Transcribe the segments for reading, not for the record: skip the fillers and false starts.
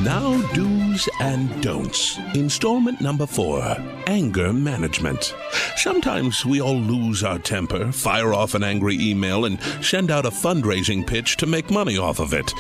Now, do's and don'ts. Installment number 4, anger management. Sometimes we all lose our temper, fire off an angry email, and send out a fundraising pitch to make money off of it.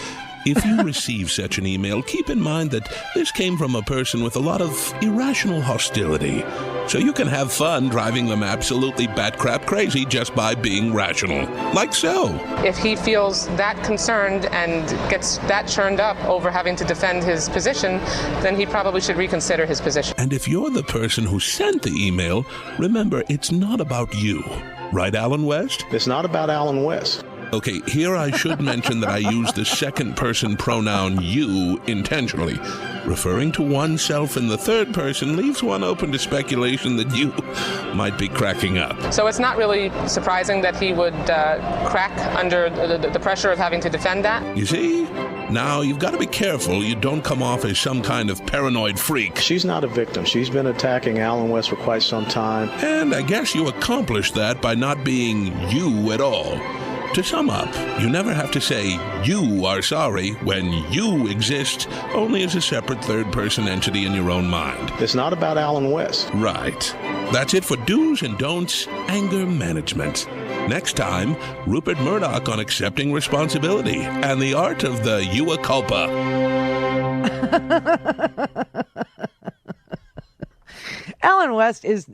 If you receive such an email, keep in mind that this came from a person with a lot of irrational hostility. So you can have fun driving them absolutely bat-crap crazy just by being rational. Like so. If he feels that concerned and gets that churned up over having to defend his position, then he probably should reconsider his position. And if you're the person who sent the email, remember, it's not about you. Right, Alan West? It's not about Alan West. Okay, here I should mention that I use the second-person pronoun you intentionally. Referring to oneself in the third person leaves one open to speculation that you might be cracking up. So it's not really surprising that he would crack under the pressure of having to defend that? You see? Now, you've got to be careful you don't come off as some kind of paranoid freak. She's not a victim. She's been attacking Alan West for quite some time. And I guess you accomplished that by not being you at all. To sum up, you never have to say you are sorry when you exist only as a separate third-person entity in your own mind. It's not about Alan West. Right. That's it for do's and don'ts, anger management. Next time, Rupert Murdoch on accepting responsibility and the art of the ua culpa. Alan West is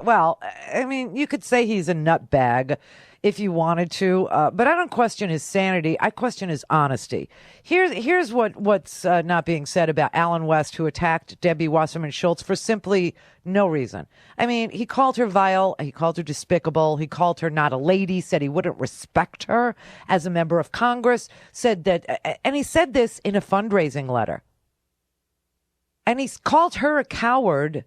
well, I mean, you could say he's a nutbag if you wanted to, but I don't question his sanity. I question his honesty. Here's what's not being said about Alan West, who attacked Debbie Wasserman Schultz for simply no reason. I mean, he called her vile, he called her despicable, he called her not a lady, said he wouldn't respect her as a member of Congress, said that, and he said this in a fundraising letter. And he's called her a coward,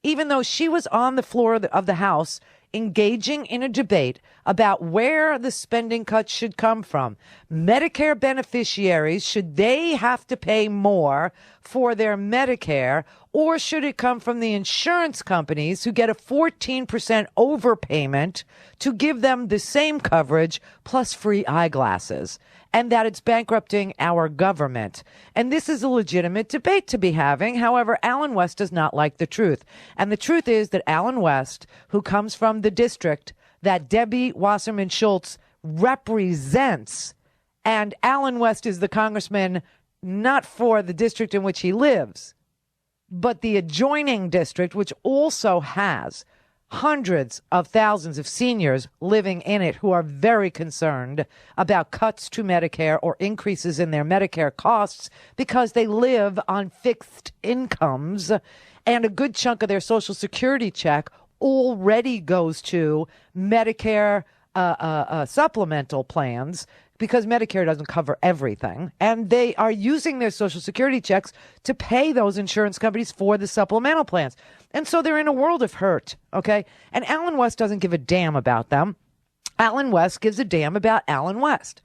even though she was on the floor of the House engaging in a debate about where the spending cuts should come from. Medicare beneficiaries, should they have to pay more for their Medicare, or should it come from the insurance companies who get a 14% overpayment to give them the same coverage plus free eyeglasses? And that it's bankrupting our government. And this is a legitimate debate to be having. However, Alan West does not like the truth. And the truth is that Alan West, who comes from the district that Debbie Wasserman Schultz represents, and Alan West is the congressman not for the district in which he lives, but the adjoining district, which also has hundreds of thousands of seniors living in it who are very concerned about cuts to Medicare or increases in their Medicare costs because they live on fixed incomes, and a good chunk of their Social Security check already goes to Medicare supplemental plans, because Medicare doesn't cover everything. And they are using their Social Security checks to pay those insurance companies for the supplemental plans. And so they're in a world of hurt, okay? And Alan West doesn't give a damn about them. Alan West gives a damn about Alan West.